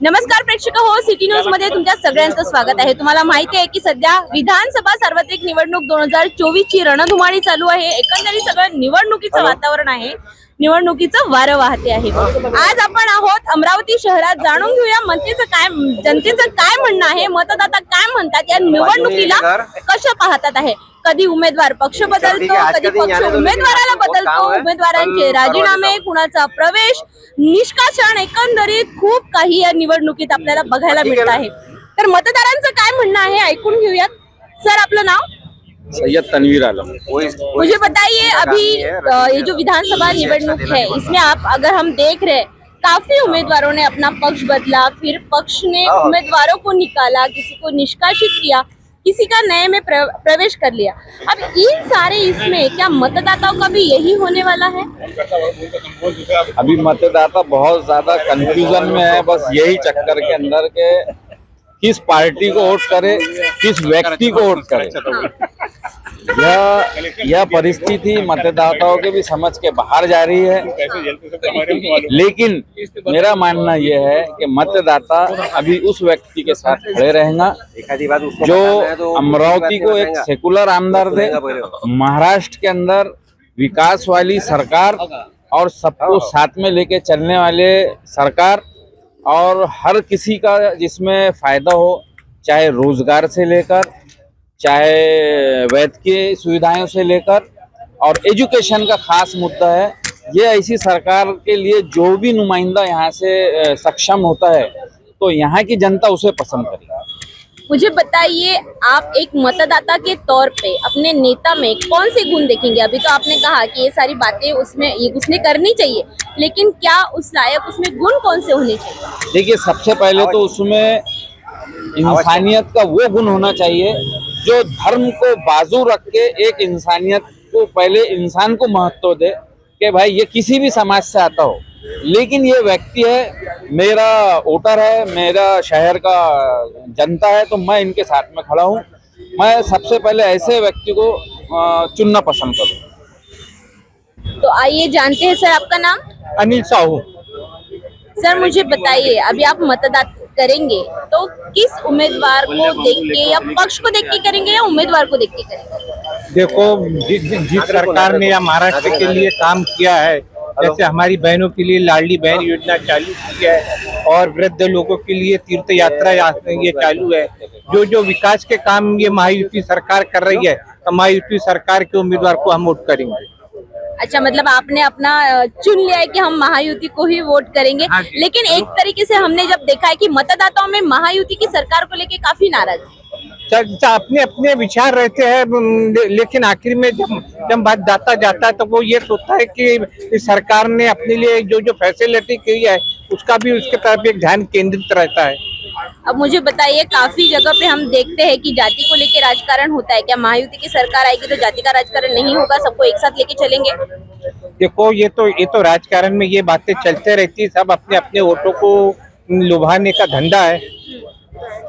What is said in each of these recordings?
नमस्कार प्रेक्षक हो, सिटी न्यूज मध्ये तुमच्या सगळ्यांचं स्वागत आहे। तुम्हाला माहिती आहे की सध्या विधानसभा सार्वत्रिक निवडणूक 2024 ची रणधुमाळी चालू आहे। एकंदरीत सगळं निवडणुकीचं वातावरण आहे, निवडणुकीचं वारं वाहते आहे। आज आपण आहोत अमरावती शहरात, जाणून घेऊया जनतेचं काय म्हणणं आहे, मतदाता काय म्हणतात, या निवडणुकीला कशा पाहतात आहे। कधी उमेदवार पक्ष बदलतो, कधी पक्ष उमेदवाराला बदलतो, उमेदवारांचे राजीनामे, कुणाचा प्रवेश, निष्कासन, एकंदरीत खूप काही या निवडणुकीत आपल्याला बघायला मिळत आहे। तर मतदारांचं काय म्हणणं आहे ऐकून घेऊयात। सर, आपलं नाव? सैयद तनवीर आलम। मुझे बताइए, अभी ये जो विधानसभा निवडणूक है, इसमें आप अगर हम देख रहे हैं, काफी उम्मीदवारों ने अपना पक्ष बदला, फिर पक्ष ने उम्मीदवारों को निकाला, किसी को निष्कासित किया, किसी का नए में प्रवेश कर लिया। अब इन सारे इसमें क्या मतदाताओं का भी यही होने वाला है? अभी मतदाता बहुत ज्यादा कंफ्यूजन में है, बस यही चक्कर के अंदर के किस पार्टी को वोट करे, किस व्यक्ति को वोट करे। यह परिस्थिति मतदाताओं के भी समझ के बाहर जा रही है। लेकिन मेरा मानना यह है कि मतदाता अभी उस व्यक्ति के साथ खड़े रहेगा जो अमरावती को एक सेकुलर आमदार दे, महाराष्ट्र के अंदर विकास वाली सरकार और सबको साथ में लेके चलने वाले सरकार, और हर किसी का जिसमें फायदा हो, चाहे रोजगार से लेकर, चाहे वैद्यकीय सुविधाओं से लेकर, और एजुकेशन का खास मुद्दा है। ये ऐसी सरकार के लिए जो भी नुमाइंदा यहाँ से सक्षम होता है तो यहाँ की जनता उसे पसंद करेगी। मुझे बताइए, आप एक मतदाता के तौर पे अपने नेता में कौन से गुण देखेंगे? अभी तो आपने कहा कि ये सारी बातें उसने करनी चाहिए, लेकिन क्या उस लायक उसमें गुण कौन से होने चाहिए? देखिए, सबसे पहले तो उसमें इंसानियत का वो गुण होना चाहिए जो धर्म को बाजू रख के एक इंसानियत को, पहले इंसान को महत्व दे कि भाई ये किसी भी समाज से आता हो, लेकिन ये व्यक्ति है, मेरा वोटर है, मेरा शहर का जनता है, तो मैं इनके साथ में खड़ा हूँ। मैं सबसे पहले ऐसे व्यक्ति को चुनना पसंद करूँ। तो आइए जानते हैं। सर, आपका नाम? अनिल साहू। सर, मुझे बताइए, अभी आप मतदान करेंगे तो किस उम्मीदवार को देख के या पक्ष को देख के करेंगे या उम्मीदवार को देख के करेंगे? देखो, जिस सरकार ने या महाराष्ट्र के लिए काम किया है, जैसे हमारी बहनों के लिए लाडली बहन योजना चालू की है और वृद्ध लोगों के लिए तीर्थ यात्रा ये चालू है, जो विकास के काम ये महायुति सरकार कर रही है, तो महायुति सरकार के उम्मीदवार को हम वोट करेंगे। अच्छा, मतलब आपने अपना चुन लिया है कि हम महायुति को ही वोट करेंगे। हाँ, लेकिन एक तरीके से हमने जब देखा है कि मतदाताओं में महायुति की सरकार को लेके काफी नाराज है। अपने अपने विचार रहते हैं, लेकिन आखिर में जब मतदाता जाता है तो वो ये सोचता है कि सरकार ने अपने लिए जो फैसिलिटी की है उसका भी उसके तरफ एक ध्यान केंद्रित रहता है। अब मुझे बताइए, काफी जगह पे हम देखते हैं कि जाति को लेके राजकारण होता है। क्या महायुति की सरकार आएगी तो जाति का राजकारण नहीं होगा, सबको एक साथ लेके चलेंगे? देखो, ये तो राजकारण में ये बातें चलते रहती है, सब अपने अपने वोटों को लुभाने का धंधा है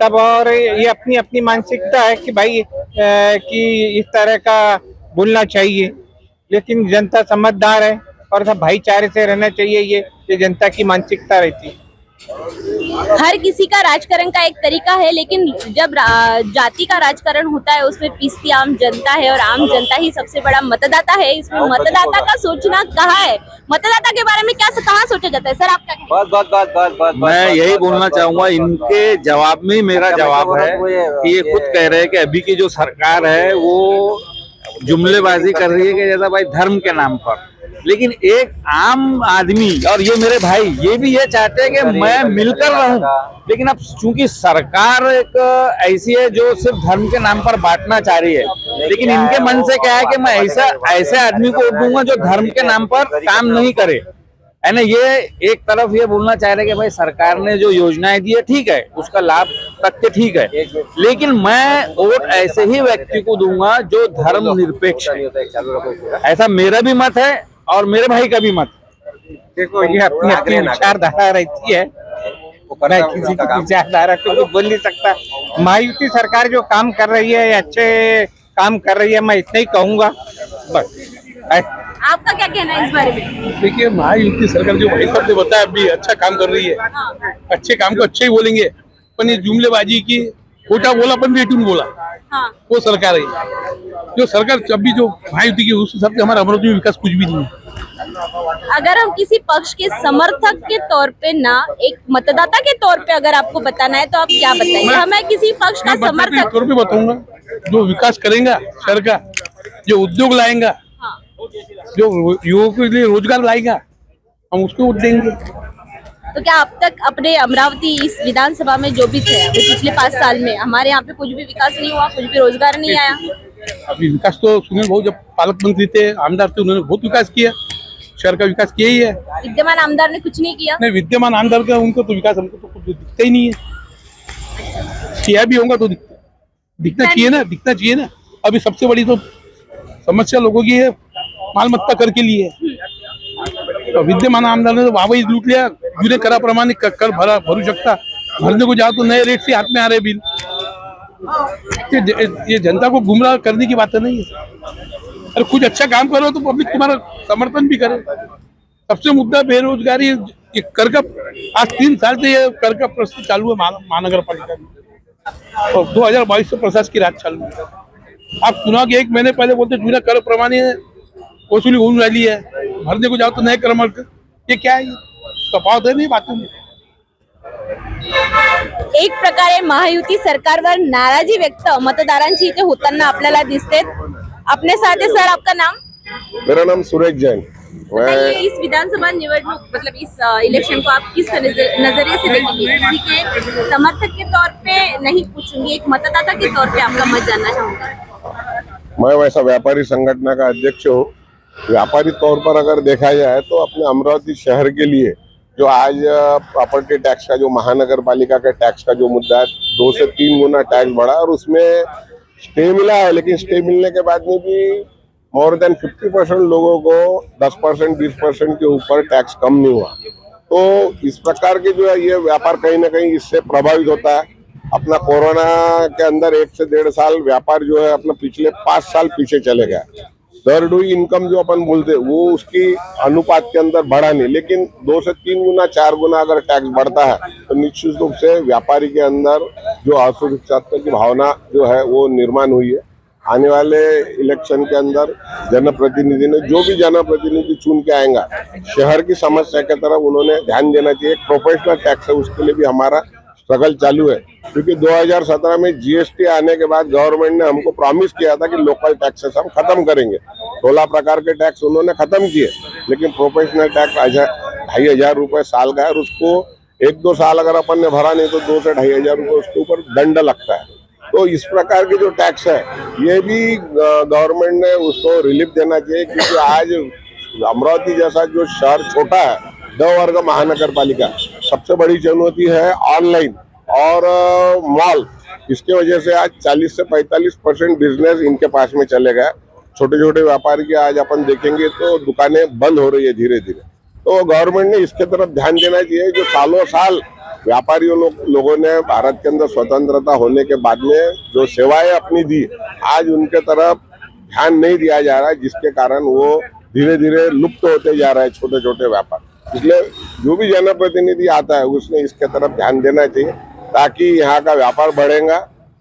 तब, और ये अपनी अपनी मानसिकता है कि भाई कि इस तरह का बोलना चाहिए, लेकिन जनता समझदार है और सब भाईचारे से रहना चाहिए, ये जनता की मानसिकता रहती है। हर किसी का राजकारण का एक तरीका है, लेकिन जब जाति का राजकारण होता है उसमें पिसती आम जनता है, और आम जनता ही सबसे बड़ा मतदाता है। इसमें मतदाता का सोचना कहाँ है? मतदाता के बारे में कहाँ सोचा जाता है? सर, आपका क्या? मैं यही बोलना चाहूंगा, इनके जवाब में ही मेरा जवाब है कि ये खुद कह रहे हैं कि अभी की जो सरकार है वो जुमलेबाजी कर रही है कि जैसा भाई धर्म के नाम पर, लेकिन एक आम आदमी और ये मेरे भाई ये भी ये चाहते हैं कि मैं मिलकर रहूं, लेकिन अब चूंकि सरकार एक ऐसी है जो सिर्फ धर्म के नाम पर बांटना चाह रही है, लेकिन इनके मन से क्या है कि मैं ऐसे आदमी को वोट दूंगा जो धर्म के नाम पर काम नहीं करे, है ना। ये एक तरफ ये बोलना चाह रहे हैं कि भाई सरकार ने जो योजनाएं दी है ठीक है, उसका लाभ तथ्य ठीक है, लेकिन मैं वोट ऐसे ही व्यक्ति को दूंगा जो धर्म निरपेक्ष है। ऐसा मेरा भी मत है और मेरे भाई का भी मत। देखो, ये अपनी अपनी विचारधारा रहती है, मैं किसी की विचारधारा को बोल नहीं सकता। महायुति सरकार जो काम कर रही है, अच्छे काम कर रही है, मैं इतना ही कहूँगा बस। आपका क्या कहना है इस बारे में? देखिए, महायुति सरकार जो भाई साहब ने बताया अभी अच्छा काम कर रही है, हाँ, अच्छे काम को अच्छे ही बोलेंगे, पण ये जुमलेबाजी की खोटा बोला पण रेटून बोला हाँ. वो सरकार है। जो सरकार अभी जो महायुति की उस हिसाब से हमारा अमरावती में विकास कुछ भी नहीं है। अगर हम किसी पक्ष के समर्थक के तौर पे ना, एक मतदाता के तौर पे अगर आपको बताना है तो आप क्या बताएंगे? हमें किसी पक्ष का मैं बताते समर्थक। तौर पे बताऊंगा, जो विकास करेगा शहर का, जो उद्योग लाएगा, हाँ. जो युवकों के लिए रोजगार लाएगा, हम उसको वोट देंगे। तो क्या अब तक अपने अमरावती इस विधानसभा में जो भी थे अभी पिछले 5 साल में हमारे यहाँ पे कुछ भी विकास नहीं हुआ, कुछ भी रोजगार नहीं आया? अभी विकास तो सुनील भाऊ जब पालक मंत्री थे, आमदार थे, उन्होंने बहुत विकास किया, शहर का विकास किया ही है। विद्यमान आमदार ने कुछ नहीं किया? नहीं, विद्यमान आमदार का उनको तो विकास हमको तो कुछ दिखता ही नहीं है। किया भी होगा तो दिखना चाहिए ना, दिखना चाहिए ना। अभी सबसे बड़ी तो समस्या लोगों की है मालमत्ता कर के लिए। तो विद्यमान आमदार ने तो वाहवाही लूट लिया, जुने कराप्रमाणे कर भरू शकता, भरने को जाओ तो नए रेट से हाथ में आ रहे बिल। ये जनता को गुमराह करने की बात नहीं है। अरे कुछ अच्छा काम करो तो पब्लिक तुम्हारा समर्थन भी करे। सबसे मुद्दा बेरोजगारी, ये कर का आज 3 साल से ये कर का प्रश्न चालू है महानगर पालिका में, और 2022 से प्रशासन की राज चालू है। आप चुनाव के 1 महीने पहले बोलते जुने कर प्रमाणे वसूली होने वाली है, भरने को जाओ तो नए क्रमांक। ये क्या है? तफावत है नहीं बातों में। एक प्रकारे महायुती सरकारवर नाराजी व्यक्त मतदारांची इथे होताना आपल्याला दिसते. अपने साथ है सर, आपका नाम? मेरा नाम सुरेश जैन। बताइए, इस विधानसभा निवडणूक मतलब इस इलेक्शन को आप किस नजरिए से देखेंगे? किसी के समर्थक के तौर पे नहीं पूछूंगी, एक मतदाता के तौर पे आपका मत जानना चाहूंगा। मैं वैसा व्यापारी संगठन का अध्यक्ष हूँ। व्यापारी तौर पर अगर देखा जाए तो अपने अमरावती शहर के लिए जो आज प्रॉपर्टी टैक्स का, जो महानगर पालिका के टैक्स का जो मुद्दा है, 2 से 3 गुना टैक्स बढ़ा, और उसमें स्टे मिला है, लेकिन स्टे मिलने के बाद में भी मोर देन 50% लोगों को 10%, 20% के ऊपर टैक्स कम नहीं हुआ। तो इस प्रकार के जो है ये व्यापार कहीं ना कहीं इससे प्रभावित होता है। अपना कोरोना के अंदर 1 से 1.5 साल व्यापार जो है अपना पिछले 5 साल पीछे चले गया। थर्ड हुई इनकम जो अपन बोलते वो उसकी अनुपात के अंदर बढ़ा नहीं, लेकिन 2 से 3 गुना 4 गुना अगर टैक्स बढ़ता है तो निश्चित रूप से व्यापारी के अंदर जो असुरक्षा की भावना जो है वो निर्माण हुई है। आने वाले इलेक्शन के अंदर जनप्रतिनिधि ने जो भी जनप्रतिनिधि चुन के आएगा, शहर की समस्या की तरफ उन्होंने ध्यान देना चाहिए। प्रोफेशनल टैक्स है, उसके लिए भी हमारा स्ट्रगल चालू है, क्योंकि 2017 में जीएसटी आने के बाद गवर्नमेंट ने हमको प्रॉमिस किया था कि लोकल टैक्सेस हम खत्म करेंगे। 16 प्रकार के टैक्स उन्होंने खत्म किए, लेकिन प्रोफेशनल टैक्स 2,500 रुपए साल का है, और उसको 1-2 साल अगर अपन ने भरा नहीं तो 2 से 2,500 रुपए उसके ऊपर दंड लगता है। तो इस प्रकार के जो टैक्स है ये भी गवर्नमेंट ने उसको रिलीफ देना चाहिए, क्योंकि आज अमरावती जैसा जो शहर छोटा है, 2 वर्ग महानगर पालिका, सबसे बड़ी चुनौती है ऑनलाइन और मॉल। इसके वजह से आज 40 से 45% बिजनेस इनके पास में चले गए। छोटे छोटे व्यापारी की आज अपन देखेंगे तो दुकानें बंद हो रही है धीरे धीरे। तो गवर्नमेंट ने इसके तरफ ध्यान देना चाहिए। जो सालों साल व्यापारियों लोगों ने भारत के अंदर स्वतंत्रता होने के बाद में जो सेवाएं अपनी दी, आज उनके तरफ ध्यान नहीं दिया जा रहा है, जिसके कारण वो धीरे धीरे लुप्त होते जा रहा है छोटे छोटे व्यापार। इसलिए जो भी जनप्रतिनिधि आता है उसने इसके तरफ ध्यान देना चाहिए, ताकि यहाँ का व्यापार बढ़ेगा।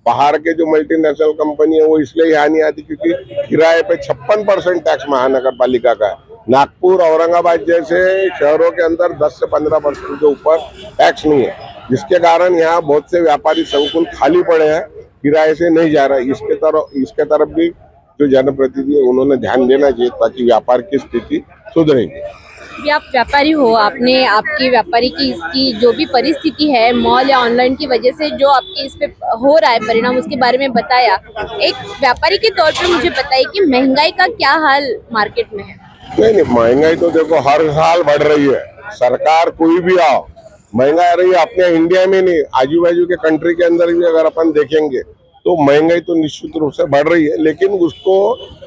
बाहर के जो मल्टीनेशनल कंपनी है वो इसलिए यहाँ नहीं आती क्योंकि किराए पे 56% टैक्स महानगर पालिका का है। नागपुर, औरंगाबाद जैसे शहरों के अंदर 10 से 15% के ऊपर टैक्स नहीं है, जिसके कारण यहाँ बहुत से व्यापारी संकुल खाली पड़े हैं, किराए से नहीं जा रहा है। इसके तरफ भी जो जनप्रतिनिधि है उन्होंने ध्यान देना चाहिए, ताकि व्यापार की स्थिति सुधरेगी। भी आप व्यापारी हो, आपने आपकी व्यापारी की इसकी जो भी परिस्थिति है मॉल या ऑनलाइन की वजह से जो आपके इस पे हो रहा है परिणाम, उसके बारे में बताया। एक व्यापारी के तौर पे मुझे बताइए कि महंगाई का क्या हाल मार्केट में है? नहीं, महंगाई तो देखो हर साल बढ़ रही है। सरकार कोई भी आओ, महंगाई आ रही है। अपने इंडिया में नहीं, आजू बाजू के कंट्री के अंदर भी अगर अपन देखेंगे तो महंगाई तो निश्चित रूप से बढ़ रही है, लेकिन उसको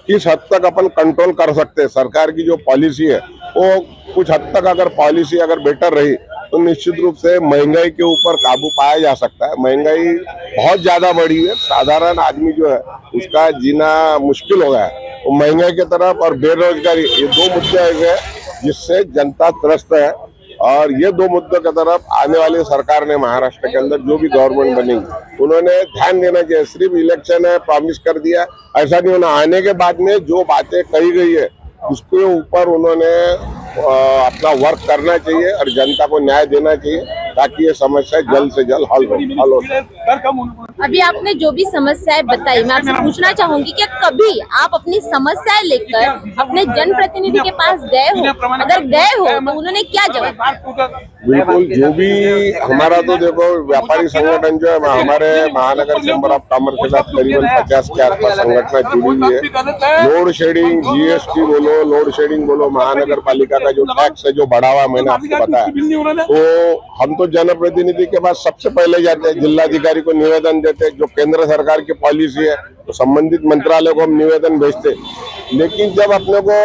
किस हद तक अपन कंट्रोल कर सकते हैं। सरकार की जो पॉलिसी है वो कुछ हद तक अगर पॉलिसी अगर बेटर रही तो निश्चित रूप से महंगाई के ऊपर काबू पाया जा सकता है। महंगाई बहुत ज्यादा बढ़ी है, साधारण आदमी जो है उसका जीना मुश्किल हो गया है। महंगाई की तरफ और बेरोजगारी, ये दो मुद्दे हैं जिससे जनता त्रस्त है। और ये दो मुद्दों की तरफ आने वाली सरकार ने महाराष्ट्र के अंदर जो भी गवर्नमेंट बनेगी उन्होंने ध्यान देना चाहिए। सिर्फ इलेक्शन है, प्रॉमिस कर दिया, ऐसा नहीं होना। आने के बाद में जो बातें कही गई है उसके ऊपर उन्होंने अपना वर्क करना चाहिए और जनता को न्याय देना चाहिए ताकि ये समस्या जल्द से जल्द हल हो सके। अभी आपने जो भी समस्याएं बताई, मैं आपसे पूछना चाहूंगी कि कभी आप अपनी समस्याएं लेकर अपने जनप्रतिनिधि के पास गए हो? अगर गए हो तो उन्होंने क्या जवाब दिया? बिल्कुल, जो भी हमारा तो देखो व्यापारी संगठन जो है हमारे महानगर चैम्बर ऑफ कॉमर्स के साथ करीबन 50 के आसपास संगठन जुड़ी हुई है। लोड शेडिंग, जीएसटी बोलो, लोड शेडिंग बोलो, महानगर पालिका का जो टैक्स है जो बढ़ा हुआ, मैंने आपको बताया, तो हम तो जनप्रतिनिधि के पास सबसे पहले जाते हैं, जिलाधिकारी को निवेदन देते हैं। जो केंद्र सरकार की पॉलिसी है तो संबंधित मंत्रालय को हम निवेदन भेजते। लेकिन जब अपने को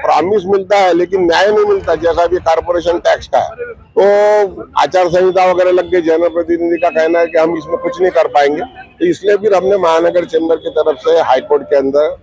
प्रॉमिस मिलता है लेकिन न्याय नहीं मिलता, जैसा भी कारपोरेशन टैक्स का है, तो आचार संहिता वगैरह लग गई। जनप्रतिनिधि का कहना है कि हम इसमें कुछ नहीं कर पाएंगे, तो इसलिए फिर हमने महानगर चैम्बर की तरफ से हाईकोर्ट के अंदर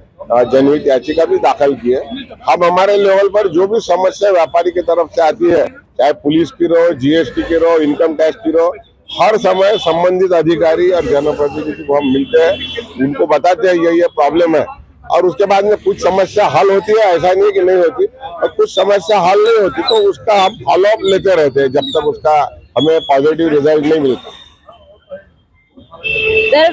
जनहित याचिका भी दाखिल की है। हम हमारे लेवल पर जो भी समस्या व्यापारी की तरफ से आती है, चाहे पुलिस की रहो, जीएसटी की रहो, इनकम टैक्स की रहो, हर समय संबंधित अधिकारी और जनप्रतिनिधि को हम मिलते हैं, उनको बताते हैं ये प्रॉब्लम है। और उसके बाद में कुछ समस्या हल होती है, ऐसा नहीं है कि नहीं होती, और कुछ समस्या हल नहीं होती तो उसका हम फॉलोअप लेते रहते हैं जब तक उसका हमें पॉझिटिव्ह रिझल्ट नहीं मिलता। तर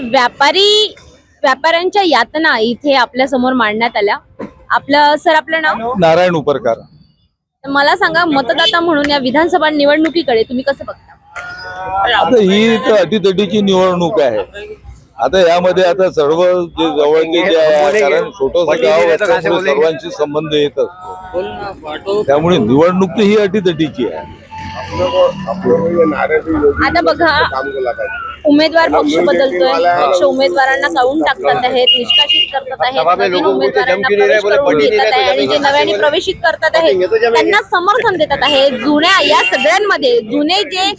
व्यापाऱ्यांच्या यातना इथे आपल्या समोर मांडण्यात आल्या। आपलं नाव? नारायण उपरकार. तर मला सांगा, मतदाता म्हणून या विधानसभा निवडणुकीकडे तुम्ही कसं बघता? आता ही तर अटीतटीची निवडणूक आहे. आता यामध्ये आता सर्व जे जवळचे जे आहे, कारण छोटंसं गाव असल्यामुळे सर्वांशी संबंध येत असतो, त्यामुळे निवडणूक ही अटीतटीची आहे. आता बघा, उमेदवार पक्ष बदलतोय, पक्ष उमेदवारांना काढून टाकतात आहेत, निष्कासित करतात आहेत, नवीन उमेदवारांना प्रवेश करून देतात आहे आणि जे नव्याने प्रवेशित करतात आहेत त्यांना समर्थन देतात आहे। जुन्या या सगळ्यांमध्ये जुने जे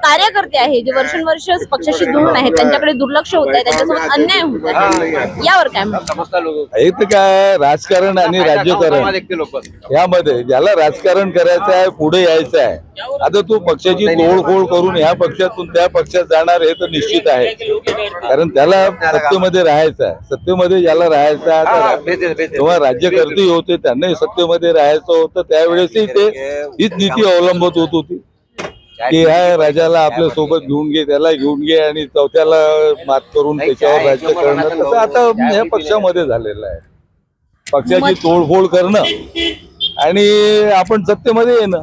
कार्यकर्ते आहेत, जे वर्षानुवर्ष पक्षाशी जोडून आहेत, त्यांच्याकडे दुर्लक्ष होत आहे, त्यांच्यासोबत अन्याय होत आहे, यावर काय म्हणतात? एक तर काय राजकारण आणि राज्यकारण यामध्ये ज्याला राजकारण करायचं आहे, पुढे यायचं आहे, आता तो पक्षाची तोडफोड करून ह्या पक्षातून त्या पक्षात जाणार हे तर निश्चित आहे, कारण त्याला सत्तेमध्ये राहायचं आहे. सत्तेमध्ये ज्याला राहायचं आहे, जेव्हा राज्यकर्ते होते त्यांनाही सत्तेमध्ये राहायचं होतं, त्यावेळेसही ते हीच नीती अवलंबत होत होती की ह्या राजाला आपल्या सोबत घेऊन घे, त्याला घेऊन घे आणि चौथ्याला मात करून त्याच्यावर राज्य करणं. तसं आता या पक्षामध्ये झालेलं आहे. पक्षाची तोडफोड करणं आणि आपण सत्तेमध्ये येणं.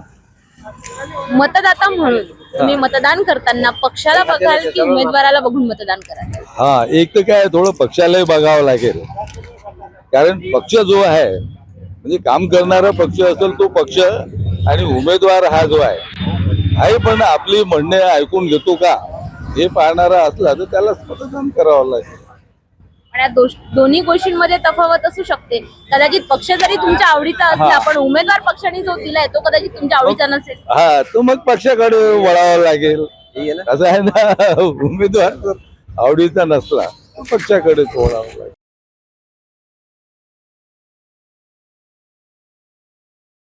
मतदाता म्हणून तुम्ही मतदान करताना पक्षाला बघाल की उमेदवाराला बघून मतदान कराल? हा, एक तर काय थोडं पक्षालाही बघावं लागेल, कारण पक्ष जो आहे म्हणजे काम करणारा पक्ष असेल तो पक्ष आणि उमेदवार हा जो आहे पण आपली म्हणणे ऐकून घेतो का हे पाहणारा असला तर त्याला मतदान करावं लागेल. पण या दोन्ही गोष्टींमध्ये तफावत असू शकते. कदाचित पक्ष जरी तुमच्या आवडीचा असला पण उमेदवार पक्षाने जो दिलाय तो कदाचित तुमच्या आवडीचा नसेल. हा, तो मग पक्षाकडे वळावं लागेल. असं आहे ना, उमेदवार जर आवडीचा नसला तर पक्षाकडेच वळावं लागेल.